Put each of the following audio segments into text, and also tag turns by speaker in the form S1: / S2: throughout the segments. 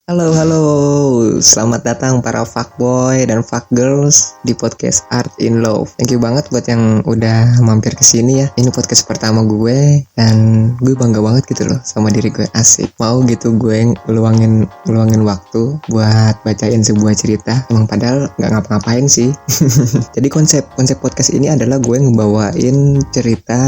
S1: Halo, selamat datang para fuckboy dan fuckgirls di podcast Art in Love. Thank you banget buat yang udah mampir ke sini ya. Ini podcast pertama gue dan gue bangga banget gitu loh sama diri gue, asik. Mau gitu gue ngeluangin waktu buat bacain sebuah cerita. Emang padahal nggak ngapa-ngapain sih. Jadi konsep podcast ini adalah gue ngebawain cerita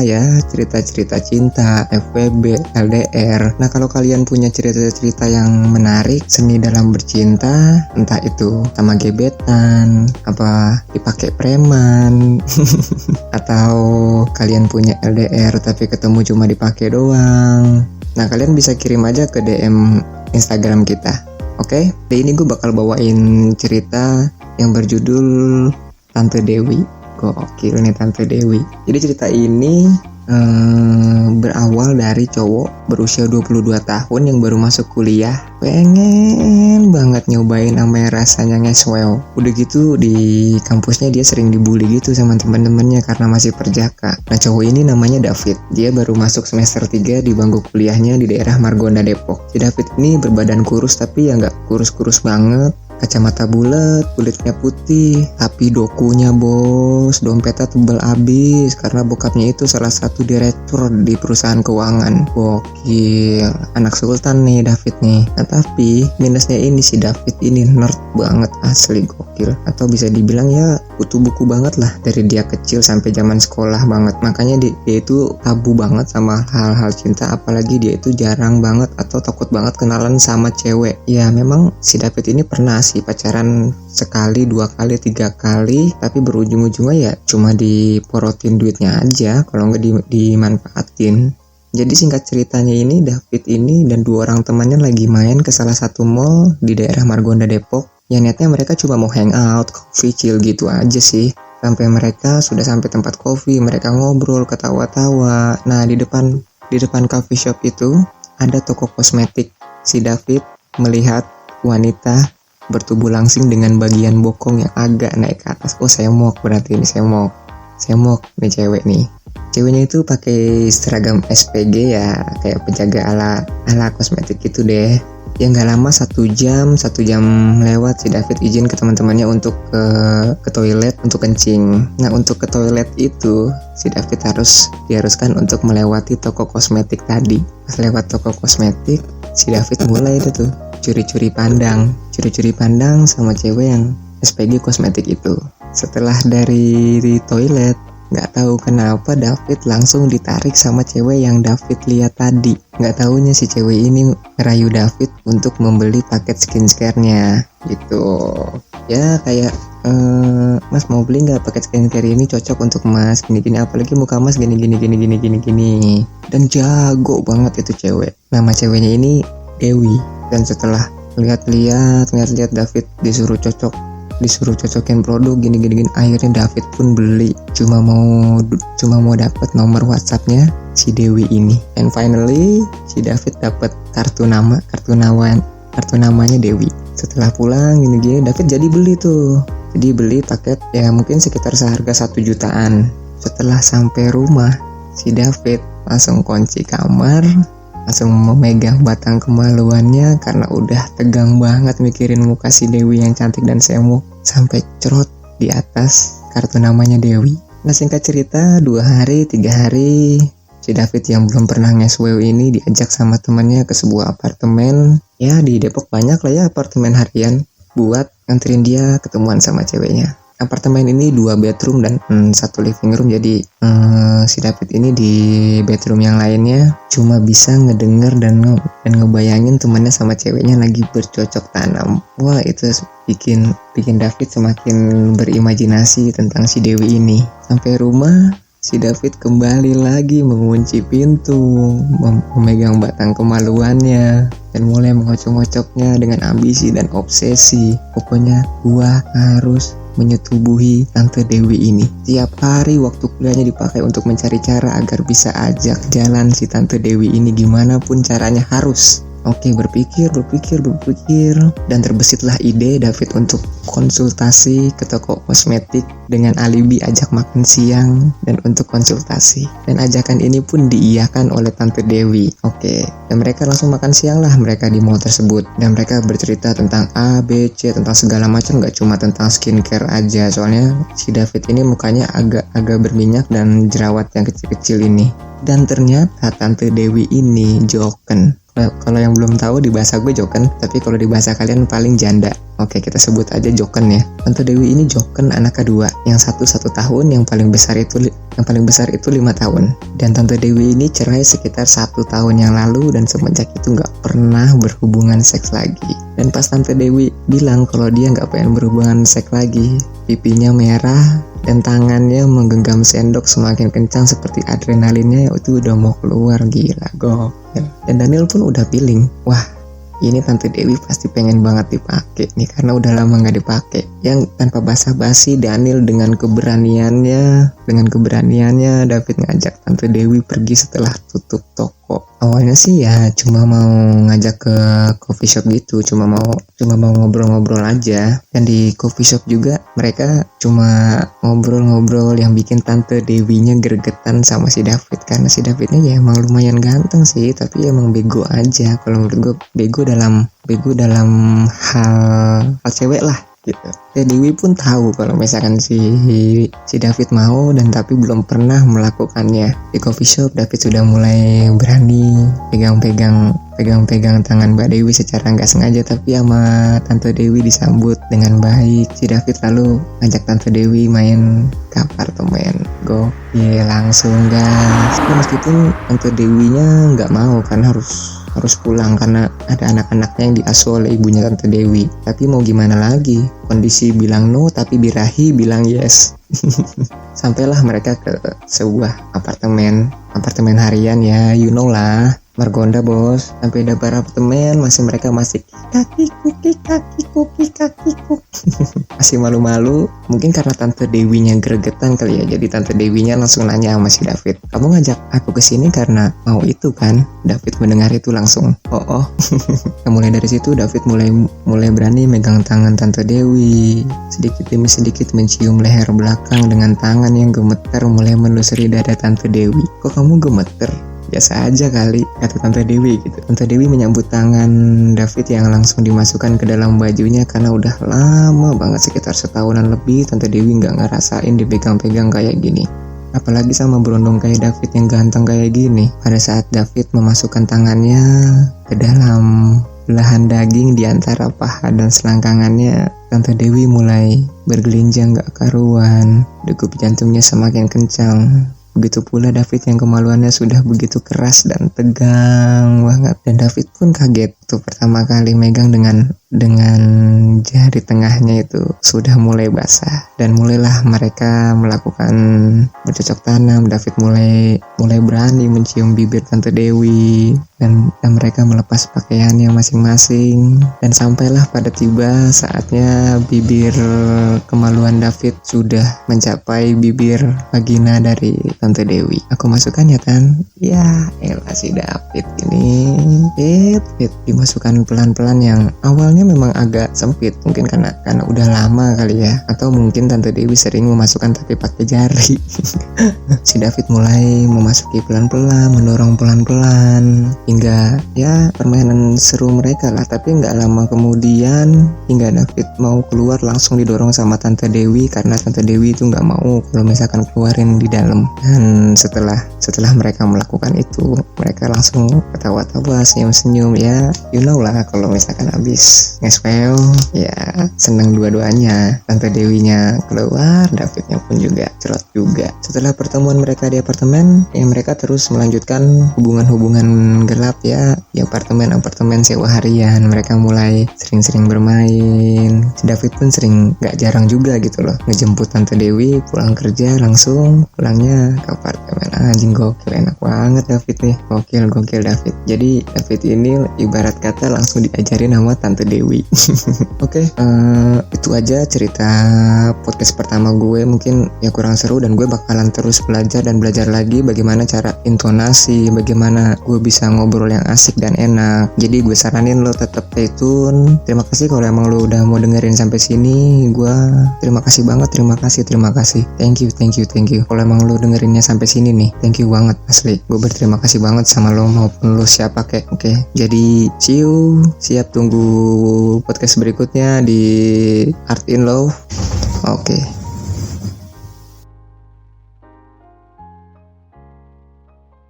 S1: cinta, FWB, LDR. Nah kalau kalian punya cerita-cerita yang menarik, seni dalam bercinta, entah itu sama gebetan, apa dipakai preman, atau kalian punya LDR tapi ketemu cuma dipakai doang. Nah kalian bisa kirim aja ke DM Instagram kita. Oke? Hari ini gue bakal bawain cerita yang berjudul Tante Dewi. Gokil nih Tante Dewi. Jadi cerita ini berawal dari cowok berusia 22 tahun yang baru masuk kuliah, pengen banget nyobain namanya rasanya ngeswel. Udah gitu di kampusnya dia sering dibully gitu sama teman-temannya karena masih perjaka. Nah cowok ini namanya David, dia baru masuk semester 3 di bangku kuliahnya di daerah Margonda, Depok. Si David ini berbadan kurus tapi ya nggak kurus-kurus banget, kacamata bulat, kulitnya putih, tapi dokunya bos, dompetnya tebal abis karena bokapnya itu salah satu direktur di perusahaan keuangan. Gokil, anak sultan nih David nih. Nah tapi minusnya ini si David ini nerd banget, asli gokil. Atau bisa dibilang ya kutu buku banget lah dari dia kecil sampai zaman sekolah banget. Makanya dia itu tabu banget sama hal-hal cinta, apalagi dia itu jarang banget atau takut banget kenalan sama cewek. Ya memang si David ini pernah sih pacaran sekali, 2 kali, 3 kali, tapi berujung-ujungnya ya cuma diporotin duitnya aja, kalau nggak dimanfaatin. Jadi singkat ceritanya ini David ini dan 2 orang temannya lagi main ke salah satu mall di daerah Margonda, Depok. Ya niatnya mereka cuma mau hangout, coffee, chill gitu aja sih. Sampai mereka sudah sampai tempat coffee, mereka ngobrol, ketawa-tawa. Nah di depan coffee shop itu ada toko kosmetik. Si David melihat wanita bertubuh langsing dengan bagian bokong yang agak naik ke atas. Oh semok, berarti ini semok nih cewek nih. Ceweknya itu pakai seragam SPG ya, kayak penjaga ala kosmetik gitu deh. Ya nggak lama 1 jam lewat, si David izin ke teman-temannya untuk ke toilet untuk kencing. Nah untuk ke toilet itu si David diharuskan untuk melewati toko kosmetik tadi. Pas lewat toko kosmetik, si David mulai itu tuh curi-curi pandang sama cewek yang SPG kosmetik itu. Setelah dari toilet, nggak tahu kenapa David langsung ditarik sama cewek yang David lihat tadi. Nggak taunya si cewek ini ngerayu David untuk membeli paket skincare-nya gitu. Ya kayak mas mau beli nggak paket skincare ini, cocok untuk mas gini-gini, apalagi muka mas gini. Dan jago banget itu cewek. Nama ceweknya ini Dewi. Dan setelah lihat-lihat David disuruh cocokin produk gini, akhirnya David pun beli, cuma mau dapat nomor WhatsAppnya si Dewi ini. And finally si David dapat kartu namanya Dewi. Setelah pulang gini David jadi beli paket ya mungkin sekitar seharga 1 jutaan. Setelah sampai rumah, si David langsung kunci kamar, langsung memegang batang kemaluannya karena udah tegang banget mikirin muka si Dewi yang cantik dan semok, sampai cerot di atas kartu namanya Dewi. Nah singkat cerita 2 hari 3 hari si David yang belum pernah ngeswew ini diajak sama temannya ke sebuah apartemen. Ya di Depok banyak lah ya apartemen harian buat nganterin dia ketemuan sama ceweknya. Apartemen ini 2 bedroom dan 1 living room. Jadi si David ini di bedroom yang lainnya cuma bisa ngedenger dan ngebayangin temannya sama ceweknya lagi bercocok tanam. Wah itu bikin David semakin berimajinasi tentang si Dewi ini. Sampai rumah, si David kembali lagi mengunci pintu, memegang batang kemaluannya dan mulai mengocok-ngocoknya dengan ambisi dan obsesi. Pokoknya gua harus menyetubuhi Tante Dewi ini. Tiap hari waktu kuliahnya dipakai untuk mencari cara agar bisa ajak jalan si Tante Dewi ini, gimana pun caranya harus Oke, berpikir dan terbesitlah ide David untuk konsultasi ke toko kosmetik dengan alibi ajak makan siang dan untuk konsultasi. Dan ajakan ini pun diiyakan oleh Tante Dewi. Oke, dan mereka langsung makan siang lah mereka di mall tersebut. Dan mereka bercerita tentang A, B, C, tentang segala macam, gak cuma tentang skincare aja. Soalnya si David ini mukanya agak berminyak dan jerawat yang kecil-kecil ini. Dan ternyata Tante Dewi ini joken. Kalau yang belum tahu di bahasa gue joken, tapi kalau di bahasa kalian paling janda. Oke, kita sebut aja joken ya. Tante Dewi ini joken anak kedua, yang satu tahun, yang paling besar itu 5 tahun. Dan Tante Dewi ini cerai sekitar 1 tahun yang lalu dan semenjak itu nggak pernah berhubungan seks lagi. Dan pas Tante Dewi bilang kalau dia nggak pengen berhubungan seks lagi, pipinya merah dan tangannya menggenggam sendok semakin kencang seperti adrenalinnya itu udah mau keluar, gila gokil. Dan Daniel pun udah feeling, wah ini Tante Dewi pasti pengen banget dipakai nih karena udah lama nggak dipakai. Yang tanpa basa-basi Daniel dengan keberaniannya David ngajak Tante Dewi pergi setelah tutup toko. Awalnya sih ya cuma mau ngajak ke coffee shop gitu, cuma mau ngobrol-ngobrol aja. Dan di coffee shop juga mereka cuma ngobrol-ngobrol yang bikin Tante Dewinya gregetan sama si David, karena si Davidnya ya emang lumayan ganteng sih, tapi emang bego aja. Kalau menurut gue bego dalam hal cewek lah gitu. Ya Dewi pun tahu kalau misalkan si David mau dan tapi belum pernah melakukannya. Di coffee shop David sudah mulai berani pegang-pegang tangan Mbak Dewi secara nggak sengaja, tapi sama Tante Dewi disambut dengan baik. Si David lalu ngajak Tante Dewi main ke apartemen. Gokil langsung guys. Meskipun Tante Dewinya nggak mau karena harus pulang karena ada anak-anaknya yang diasuh oleh ibunya Tante Dewi. Tapi mau gimana lagi, kondisi bilang no tapi birahi bilang yes. Sampailah mereka ke sebuah apartemen harian ya, you know lah, Margonda bos. Sampai dapat apartemen mereka masih kakiku masih malu-malu, mungkin karena Tante Dewinya gregetan kali ya. Jadi Tante Dewinya langsung nanya sama si David, kamu ngajak aku kesini karena mau itu kan? David mendengar itu langsung oh. Nah, mulai dari situ David mulai berani megang tangan Tante Dewi, sedikit demi sedikit mencium leher belakang dengan tangan yang gemeter mulai menelusuri dada Tante Dewi. Kok kamu gemeter? Biasa aja kali, kata Tante Dewi gitu. Tante Dewi menyambut tangan David yang langsung dimasukkan ke dalam bajunya karena udah lama banget, sekitar setahunan lebih Tante Dewi nggak ngerasain dipegang-pegang kayak gini. Apalagi sama berondong kayak David yang ganteng kayak gini. Pada saat David memasukkan tangannya ke dalam belahan daging di antara paha dan selangkangannya, Tante Dewi mulai bergelinjang gak karuan. Degup jantungnya semakin kencang. Begitu pula David yang kemaluannya sudah begitu keras dan tegang banget. Dan David pun kaget tuh pertama kali megang dengan jari tengahnya itu sudah mulai basah. Dan mulailah mereka melakukan bercocok tanam. David mulai berani mencium bibir Tante Dewi dan mereka melepas pakaiannya masing-masing. Dan sampailah pada tiba saatnya bibir kemaluan David sudah mencapai bibir vagina dari Tante Dewi. Aku masukkan ya Tan? Ya elah si David ini dimasukkan pelan-pelan yang awalnya memang agak sempit, mungkin karena udah lama kali ya, atau mungkin Tante Dewi sering memasukkan tapi pakai jari. Si David mulai memasuki pelan-pelan, mendorong pelan-pelan hingga ya permainan seru mereka lah. Tapi nggak lama kemudian hingga David mau keluar langsung didorong sama Tante Dewi karena Tante Dewi itu nggak mau kalau misalkan keluarin di dalam. Dan setelah mereka melakukan itu, mereka langsung ketawa-tawa, senyum-senyum ya, you know lah kalau misalkan habis ngespel ya senang dua-duanya. Tante Dewinya keluar, Davidnya pun juga cerot juga. Setelah pertemuan mereka di apartemen, ya mereka terus melanjutkan hubungan gelap ya di apartemen sewa harian. Mereka mulai sering-sering bermain. Si David pun gak jarang juga gitu loh ngejemput Tante Dewi pulang kerja, langsung pulangnya ke apartemen. Anjing gokil, enak banget David nih, gokil David. Jadi David ini ibarat kata langsung diajarin sama Tante Dewi Dewi. Oke, itu aja cerita podcast pertama gue. Mungkin ya kurang seru, dan gue bakalan terus belajar dan belajar lagi bagaimana cara intonasi, bagaimana gue bisa ngobrol yang asik dan enak. Jadi gue saranin lo tetap stay tune. Terima kasih kalau emang lo udah mau dengerin sampai sini. Gue terima kasih banget, terima kasih. Thank you. Kalau emang lo dengerinnya sampai sini nih, thank you banget asli. Gue berterima kasih banget sama lo maupun lo siapa kek. Oke, jadi see you. Siap tunggu podcast berikutnya di Art in Love. Oke.